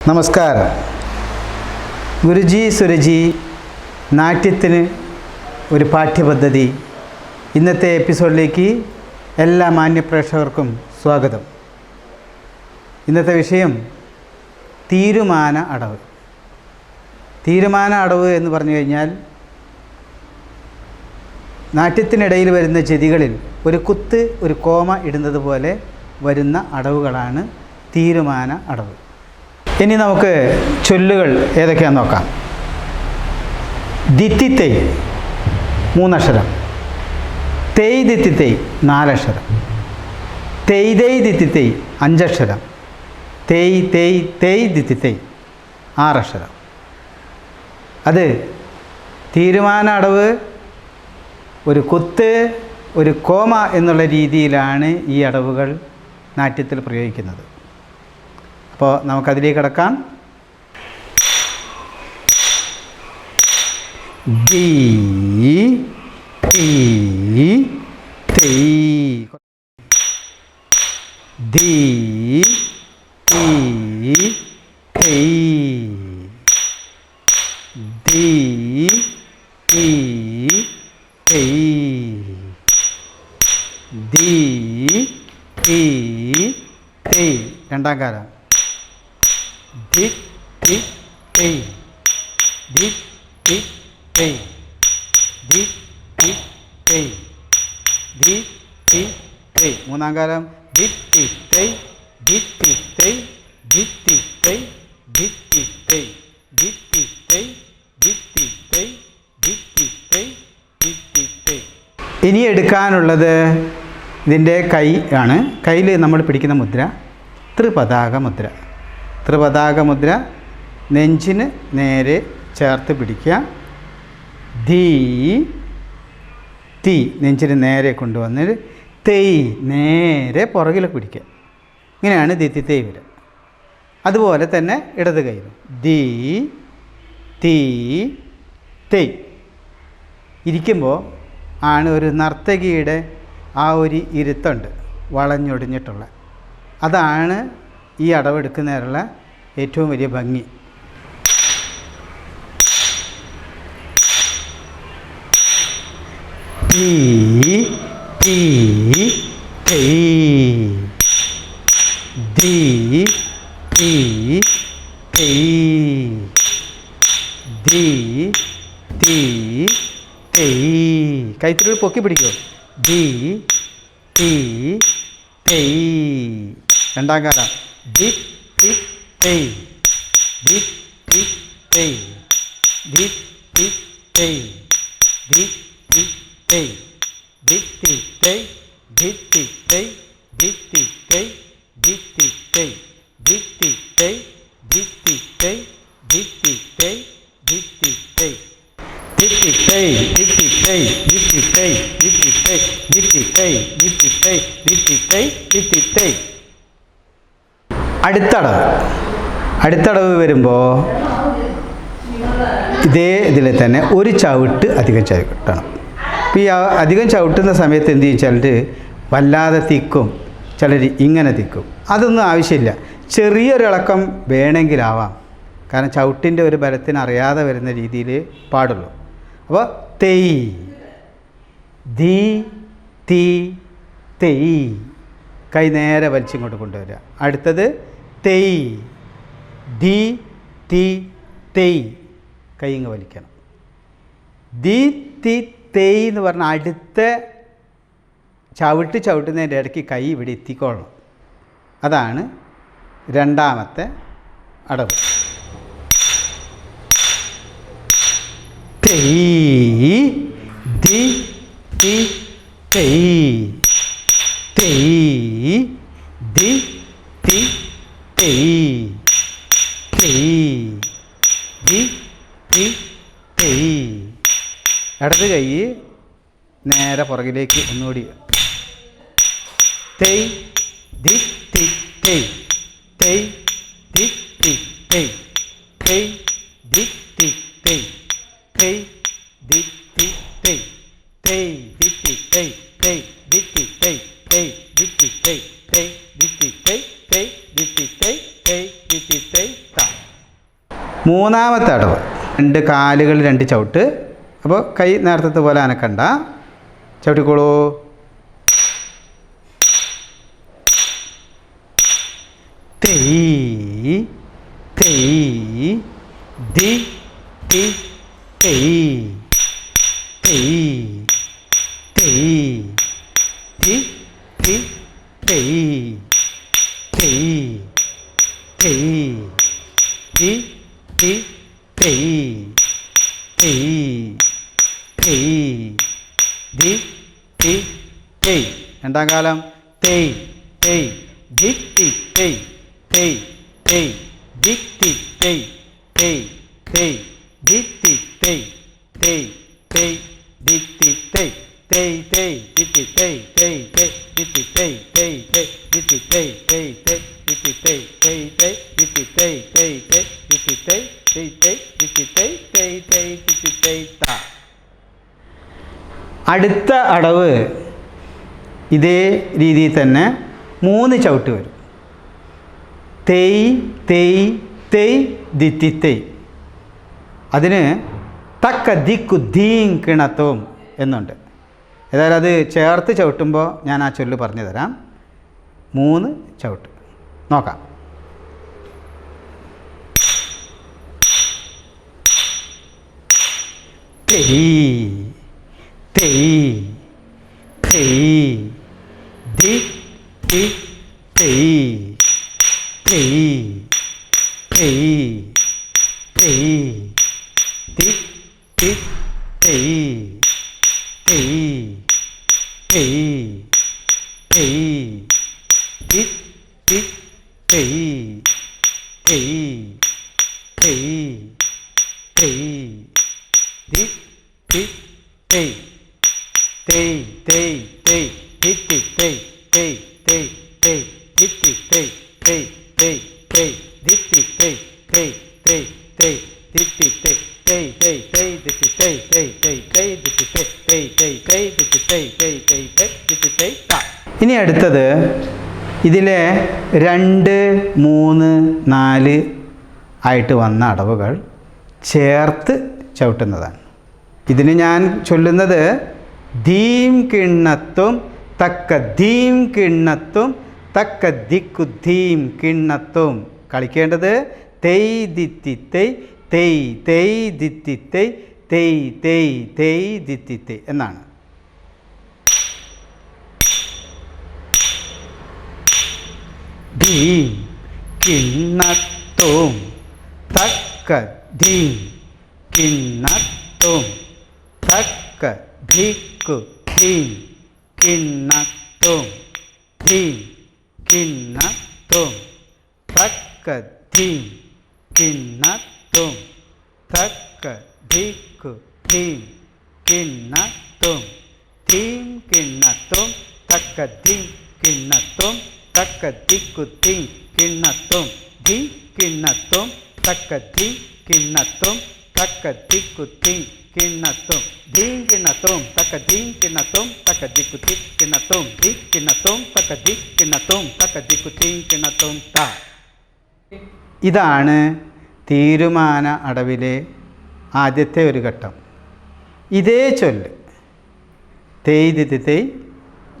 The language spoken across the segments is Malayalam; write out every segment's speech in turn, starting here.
നമസ്കാരം. ഗുരുജി സുരജി നാട്യത്തിന് ഒരു പാഠ്യപദ്ധതി ഇന്നത്തെ എപ്പിസോഡിലേക്ക് എല്ലാ മാന്യപ്രേക്ഷകർക്കും സ്വാഗതം. ഇന്നത്തെ വിഷയം തീരുമാന അടവ്. തീരുമാന അടവ് എന്ന് പറഞ്ഞു കഴിഞ്ഞാൽ നാട്യത്തിനിടയിൽ വരുന്ന ചെതികളിൽ ഒരു കുത്ത് ഒരു കോമ ഇടുന്നത് പോലെ വരുന്ന അടവുകളാണ് തീരുമാന അടവ്. ഇനി നമുക്ക് ചൊല്ലുകൾ ഏതൊക്കെയാണെന്ന് നോക്കാം. ദിത്തിത്തൈ 3 അക്ഷരം, തേയ് ദിത്തിത്തൈ 4 അക്ഷരം, തെയ്തൈ ദിത്തിത്തൈ 5 അക്ഷരം, തേയ് തേയ് തേയ് ദിത്തിത്തൈ 6 അക്ഷരം. അത് തീരുമാന അടവ്, ഒരു കുത്ത്, ഒരു കോമ എന്നുള്ള രീതിയിലാണ് ഈ അടവുകൾ നാട്യത്തിൽ പ്രയോഗിക്കുന്നത്. അപ്പോൾ നമുക്കതിലേക്ക് കിടക്കാം. ദീ തീ തൈ, ദീ തീ തൈ, ദീ തീ തൈ, ദീ തീ തൈ. രണ്ടാം കാലം. ദിക് ദിക് തൈ, ദിക് ദിക് തൈ, ദിക് ദിക് തൈ, ദിക് ദിക് തൈ. മൂന്നാം കാലം. ദിക് ദിക് തൈ, ദിക് ദിക് തൈ, ദിക് ദിക് തൈ, ദിക് ദിക് തൈ, ദിക് ദിക് തൈ, ദിക് ദിക് തൈ, ദിക് ദിക് തൈ, ദിക് ദിക് തൈ. ഇനി എടുക്കാനുള്ളത് ഇതിൻ്റെ കൈ ആണ്. കയ്യിൽ നമ്മൾ പിടിക്കുന്ന മുദ്ര ത്രിപതാക മുദ്ര. ത്രിപതാക മുദ്ര നെഞ്ചിന് നേരെ ചേർത്ത് പിടിക്കുക. ധീ തീ നെഞ്ചിന് നേരെ കൊണ്ടുവന്ന് തെയ് നേരെ പുറകിൽ പിടിക്കുക. ഇങ്ങനെയാണ് ദിത്തി തെയ് വരിക. അതുപോലെ തന്നെ ഇടത് കൈയിലും ദീ തീ തെയ്. ഇരിക്കുമ്പോൾ ആണ് ഒരു നർത്തകിയുടെ ആ ഒരു ഇരുത്തുണ്ട്, വളഞ്ഞൊടിഞ്ഞിട്ടുള്ള. അതാണ് ഈ അടവെടുക്കുന്നതിനുള്ള ഏറ്റവും വലിയ ഭംഗി. തീ തീ തൈ, ദീ തീ തൈ, ദീ തീ തൈ. കൈത്തിരി പൊക്കി പിടിക്കോ. ദീ തീ തൈ. രണ്ടാം കാലം. ദിക് ദിക് തൈ, ദിക് ദിക് തൈ, ദിക് ദിക് തൈ, ദിക് ദിക് തൈ, ദിക് ദിക് തൈ, ദിക് ദിക് തൈ, ദിക് ദിക് തൈ, ദിക് ദിക് തൈ, ദിക് ദിക് തൈ, ദിക് ദിക് തൈ, ദിക് ദിക് തൈ, ദിക് ദിക് തൈ, ദിക് ദിക് തൈ, ദിക് ദിക് തൈ, ദിക് ദിക് തൈ, ദിക് ദിക് തൈ, ദിക് ദിക് തൈ, ദിക് ദിക് തൈ, ദിക് ദിക് തൈ, ദിക് ദിക് തൈ. അടുത്തടവ് വരുമ്പോൾ ഇതേ ഇതിൽ തന്നെ ഒരു ചവിട്ട് അധികം ചവിട്ടണം. അപ്പോൾ ഈ അധികം ചവിട്ടുന്ന സമയത്ത് എന്ത് ചോദിച്ചാൽ വല്ലാതെ തിക്കും, ചിലർ ഇങ്ങനെ തിക്കും. അതൊന്നും ആവശ്യമില്ല. ചെറിയൊരിളക്കം വേണമെങ്കിലാവാം. കാരണം ചവിട്ടിൻ്റെ ഒരു ബലത്തിന് അറിയാതെ വരുന്ന രീതിയിൽ പാടുള്ളൂ. അപ്പോൾ തെയ്, ദീ തീ തെയ്. കൈ നേരെ വലിച്ചിങ്ങോട്ട് കൊണ്ടുവരിക. അടുത്തത് തെയ്, ദീ തീ തെയ്. കൈ ഇങ്ങ് വലിക്കണം. ദീ തീ തെയ് എന്ന് പറഞ്ഞാൽ അടുത്ത ചവിട്ടുന്നതിൻ്റെ ഇടയ്ക്ക് കൈ ഇവിടെ എത്തിക്കൊള്ളണം. അതാണ് രണ്ടാമത്തെ അടവ്. തെയ്, ദീ തീ തെയ്, തെയ്, ദീ തീ തെയ്, തെയ്, ദീ തീ തെയ്. ഇടത് കൈ നേരെ പുറകിലേക്ക് ഒന്നുകൂടി. തെയ്, ദിക് ദിക് തെയ്, തെയ്, ദിക് ദിക് തെയ്, തെയ്, ദിക് ദിക് തെയ്, തെയ്, ദിക് ദിക് തെയ്, തെയ്, ദിക് ദിക് തെയ്, തെയ്, ദിക് ദിക് തെയ്, തെയ്, ദിക് ദിക് തെയ്, തെയ്, ദിക് ദിക് തെയ്, തെയ്, ദിക് ദിക് തെയ്, തെയ്, ദിക് ദിക് തെയ്, താ. മൂന്നാമത്തെ അടവ് 2 കാലുകൾ 2 ചവിട്ട്. അപ്പോൾ കൈ നേരത്തെ പോലെ അനക്കണ്ട, ചവിട്ടിക്കോളൂ. തെയ് തെയ് ദി തി തെയ് തെയ് തെയ് തി തി തെയ് തെയ് തെയ് തി തി തെയ് തെയ് തെയ് ദി തി തെയ്. രണ്ടാം കാലം തെയ് തെയ് ദി തി തെയ് തെയ് തെയ് ദി തി തെയ് തെയ് തെയ് ദി തി തെയ് തെയ് തെയ് ദി തി തെയ് തെയ് തെയ് ദി തി തെയ് തെയ് തെയ് ദി തി തെയ് തെയ് തെയ് ദി തി തെയ് തെയ് തെയ് ദി തി തെയ് തെയ് തെയ് ദി തി തെയ് തെയ് തെയ് ദി തി തെയ് തെയ് തെയ് ദി തി തെയ് തെയ് തെയ് ദി തി തെയ് ത. അടുത്ത അടവ് ഇതേ രീതിയിൽ തന്നെ 3 ചവിട്ട് വരും. തെയ് തെയ് തെയ് ദി തി തെയ്. അതിന് തക്ക ദിക്കു ധീം കിണത്തവും എന്നുണ്ട്. ഏതായാലും അത് ചേർത്ത് ചവിട്ടുമ്പോൾ ഞാൻ ആ ചൊല്ല് പറഞ്ഞു തരാം. 3 ചവിട്ട് നോക്കാം. തെയ് തെയ് തെയ് ദി തി തെയ് തെയ് തെയ് തെയ് ദി തി തെയ് തെയ് തെയ് തെയ് ദി തി തെയ് തെയ് തെയ് തെയ് ദി തി തെയ് തെയ് തെയ് തെയ് ദി തി തെയ് തെയ് തെയ് തെയ് ദി തി തെയ് തെയ് തെയ് തെയ് ദി തി തെയ് തെയ് തെയ് തെയ് ദി തി തെയ് തെയ് തെയ് തെയ് ദി തി തെയ് തെയ് തെയ് തെയ് ദി തി തെയ് തെയ് തെയ് തെയ് ദി തി തെയ് തെയ് തെയ് തെയ് ദി തി തെയ് ത. ഇനി അടുത്തത് ഇതിലെ 2, 3, 4 ആയിട്ട് വന്ന അടവുകൾ ചേർത്ത് ചവിട്ടുന്നതാണ്. ഇതിന് ഞാൻ ചൊല്ലുന്നത് ധീം കിണ്ണത്തും തക്ക ധീം കിണ്ണത്തും തക്ക ദിക്കു ധീം കിണ്ണത്തും. കളിക്കേണ്ടത് തെയ് ദിത്തി തെയ് തെയ് തെയ് ദിത്തി തെയ് തെയ് തെയ് തെയ് ദിത്തി തെയ് എന്നാണ്. ധീം കിണ്ണത്തും തക്ക ധീം കിണ്ണത്തും തക്ക ധിക്കു ധീം കിണ്ണത്തും ധീം കിണ്ണത്തും തക്ക ധീം കിണ്ണത്തും തക്ക ധിക്കു ധീം കിണ്ണത്തും ധീം കിണ്ണത്തും തക്ക ധീം കിണ്ണത്തും തക്ക ദിക്കു ധീം കിണ്ണത്തും ധീം കിണ്ണത്തും തക്ക ധീം കിണ്ണത്തും തക്ക ദിക്കു ധീം കിണ്ണത്തും ധീം കിണ്ണത്തും തക്ക ധീം കിണ്ണത്തും തക്ക ദിക്കു ധീം കിണ്ണത്തും ധീം കിണ്ണത്തും തക്ക ധീം കിണ്ണത്തും തക്ക ദിക്കു ധീം കിണ്ണത്തും ത. ഇതാണ് തീരുമാന അടവിലെ ആദ്യത്തെ ഒരു ഘട്ടം. ഇതേ ചൊല്ല് തെയ് ദിതി തെയ്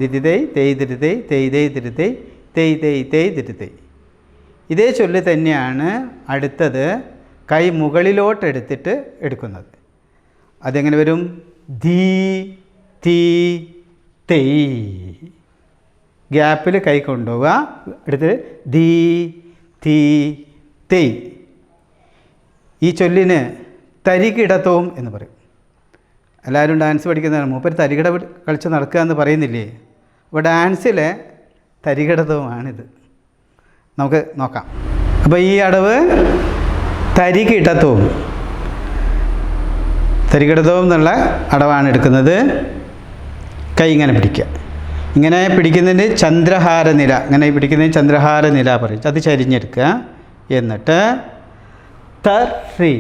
ദിതി തെയ് തെയ് ദിതി തെയ് തെയ് തെയ് ദിതി തെയ് തെയ് തെയ് തെയ് ദിതി തെയ്. ഇതേ ചൊല്ല് തന്നെയാണ് അടുത്തത് കൈ മുകളിലോട്ടെടുത്തിട്ട് എടുക്കുന്നത്. അതെങ്ങനെ വരും? ധീ തീ തെയ്. ഗ്യാപ്പിൽ കൈ കൊണ്ടുപോവുക, എടുത്ത് ധീ തീ തെയ്. ഈ ചൊല്ലിന് തരികിടത്തവും എന്ന് പറയും. എല്ലാവരും ഡാൻസ് പഠിക്കുന്നതാണ്. മൂപ്പര് തരികിട കളിച്ച് നടക്കുക എന്ന് പറയുന്നില്ലേ? അപ്പോൾ ഡാൻസിലെ തരികിടത്തവുമാണിത്. നമുക്ക് നോക്കാം. അപ്പോൾ ഈ അടവ് തരികിടത്തവും എന്നുള്ള അടവാണ് എടുക്കുന്നത്. കൈ ഇങ്ങനെ പിടിക്കുക. ഇങ്ങനെ പിടിക്കുന്നതിന് ചന്ദ്രഹാര നില, ഇങ്ങനെ പിടിക്കുന്നതിന് ചന്ദ്രഹാര നില പറയും. അത് ചരിഞ്ഞെടുക്കുക. എന്നിട്ട് തറി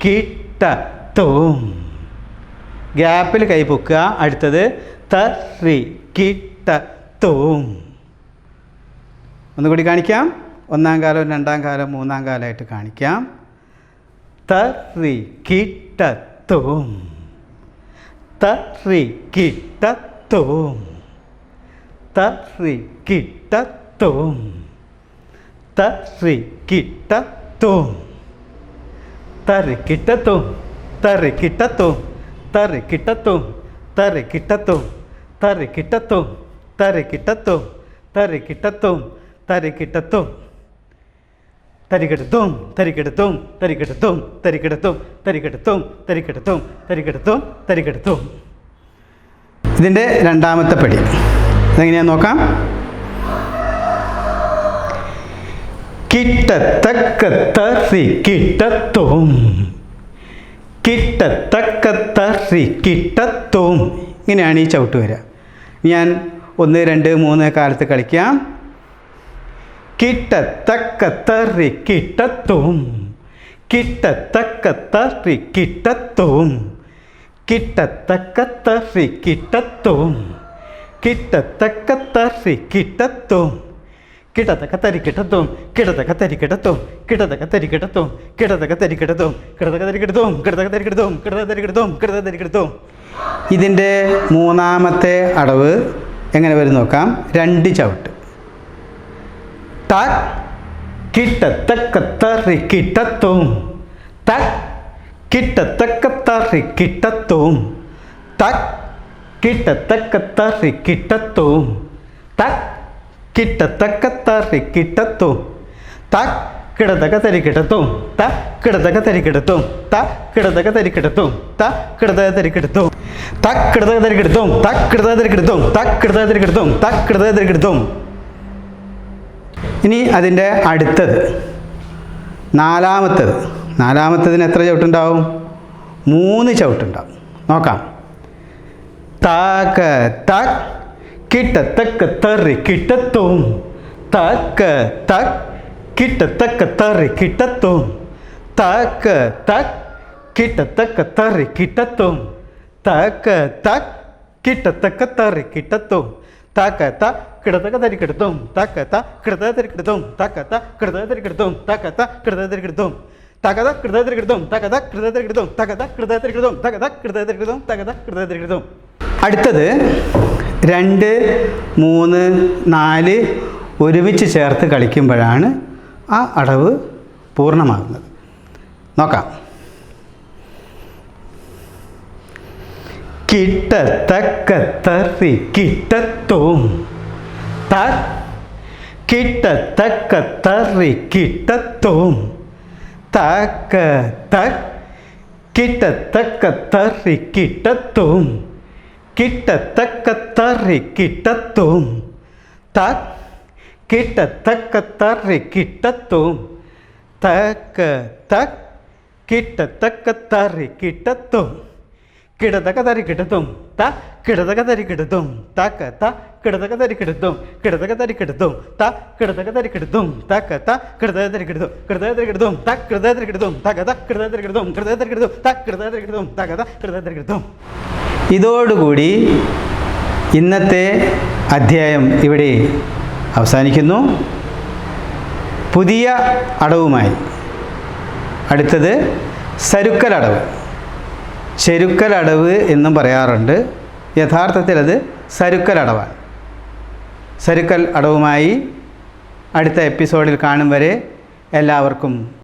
കിട്ടത്തും, ഗ്യാപ്പിൽ കൈ പൊക്കുക. അടുത്തത് തറി കിട്ടത്തും. ഒന്നുകൂടി കാണിക്കാം. 1-ാം കാലം 2-ാം കാലം 3-ാം കാലമായിട്ട് കാണിക്കാം. തറിക്കിട്ടത്തും തറിക്കിട്ടത്തും തറിക്കിട്ടത്തും തറിക്കിട്ടത്തും തറിക്കിട്ടത്തും തറിക്കിട്ടത്തും തറിക്കിട്ടത്തും തറിക്കിട്ടത്തും തറിക്കിട്ടത്തും തറിക്കിട്ടത്തും തറിക്കിട്ടത്തും തറിക്കിട്ടത്തും തരികിടത്തും തരികിടത്തും തരികിടത്തും തരികിടത്തും തരികിടത്തും തരികിടത്തും തരികിടത്തും തരികിടത്തും. ഇതിൻ്റെ രണ്ടാമത്തെ പടി അതെങ്ങനെയാണെന്ന് നോക്കാം. കിട്ടത്തക്ക തറിക്കിട്ടത്തും കിട്ടത്തക്കത്തറി കിട്ടത്തും. ഇങ്ങനെയാണ് ഈ ചവിട്ട് വരിക. ഞാൻ 1 2 3 കാലത്ത് കളിക്കാം. കിട്ടത്തക്കത്തറി കിട്ടത്തും കിട്ടത്തക്കത്തറി കിട്ടത്തും കിട്ടത്തക്കത്തറി കിട്ടത്തും കിട്ടത്തക്കത്തറി കിട്ടത്തും കിടതകത്തരി കിടത്തും കിടതകത്തരി കിടത്തും കിടതകത്തരി കിടത്തും കിടതകത്തരി കിടത്തും കിടതകത്തരി കിടത്തും കിടതകത്തരി കിടത്തും കിടതകത്തരി കിടത്തും കിടതകത്തരി കിടത്തും. ഇതിൻ്റെ മൂന്നാമത്തെ അടവ് എങ്ങനെ വരും നോക്കാം. 2 ചവിട്ട്. തക് കിട്ടത്തക്കത്തറി കിട്ടത്തും തക് കിട്ടത്തക്കത്തറി കിട്ടത്തും തക് കിട്ടത്തക്കത്തറി കിട്ടത്തും തക് കിട്ടത്തക്കത്തറി കിട്ടത്തും തക് കിടതകത്തരി കിടത്തും ത കിടതകത്തരി കിടത്തും ത കിടതകത്തരി കിടത്തും ത കിടതകത്തരി കിടത്തും തക് കിടതകത്തരി കിടത്തും തക് കിടതകത്തരി കിടത്തും തക് കിടതകത്തരി കിടത്തും തക് കിടതകത്തരി കിടത്തും. ഇനി അതിൻ്റെ അടുത്തത് നാലാമത്തതിന് എത്ര ചവിട്ടുണ്ടാവും? 3 ചവിട്ടുണ്ടാവും. നോക്കാം. താക തക് കിട്ടത്തക്കത്തറി കിട്ടത്തും തക്ക തക് കിട്ടത്തക്കത്തറി കിട്ടത്തും തക്ക തക് കിട്ടത്തക്കത്തറി കിട്ടത്തും തക്ക തക് കിട്ടത്തക്കത്തറി കിട്ടത്തും തക്ക ത കിടതകത്തരി കിടത്തും തക്ക ത കിടതകത്തരി കിടത്തും തക്ക ത കിടതകത്തരി കിടത്തും തക്ക ത കിടതകത്തരി കിടത്തും തകത കിടതകത്തരി കിടത്തും തകത കിടതകത്തരി കിടത്തും തകത കിടതകത്തരി കിടത്തും തകത കിടതകത്തരി കിടത്തും തകത കിടതകത്തരി കിടത്തും. അടുത്തത് 2 3 4 ഒരുമിച്ച് ചേർത്ത് കളിക്കുമ്പോഴാണ് ആ അടവ് പൂർണ്ണമാകുന്നത്. നോക്കാം. കിട്ടത്തക്കത്തറി കിട്ടത്തും തക് കിട്ടത്തക്കത്തറി കിട്ടത്തും തക്ക തക് കിട്ടത്തക്കത്തറി കിട്ടത്തും കിട്ടത്തക്കത്തറി കിട്ടത്തും തക് കിട്ടത്തക്കത്തറി കിട്ടത്തും തക്ക തക് കിട്ടത്തക്കത്തറി കിട്ടത്തും കിടതകത്തരി കിടത്തും ത കിടതകത്തരി കിടത്തും തക്ക ത കിടതകത്തരി കിടത്തും കിടതകത്തരി കിടത്തും ത കിടതകത്തരി കിടത്തും തക്ക ത കിടതകത്തരി കിടത്തും കിടതകത്തരി കിടത്തും ത കിടതകത്തരി കിടത്തും തക്ക ത കിടതകത്തരി കിടത്തും കിടതകത്തരി കിടത്തും ത കിടതകത്തരി കിടത്തും തക്ക ത കിടതകത്തരി കിടത്തും. ഇതോടുകൂടി ഇന്നത്തെ അധ്യായം ഇവിടെ അവസാനിക്കുന്നു. പുതിയ അടവുമായി അടുത്തത് സരുക്കലടവ്. ചെരുക്കലടവ് എന്നും പറയാറുണ്ട്. യഥാർത്ഥത്തിൽ അത് സരുക്കലടവാണ്. സരുക്കൽ അടവുമായി അടുത്ത എപ്പിസോഡിൽ കാണും വരെ എല്ലാവർക്കും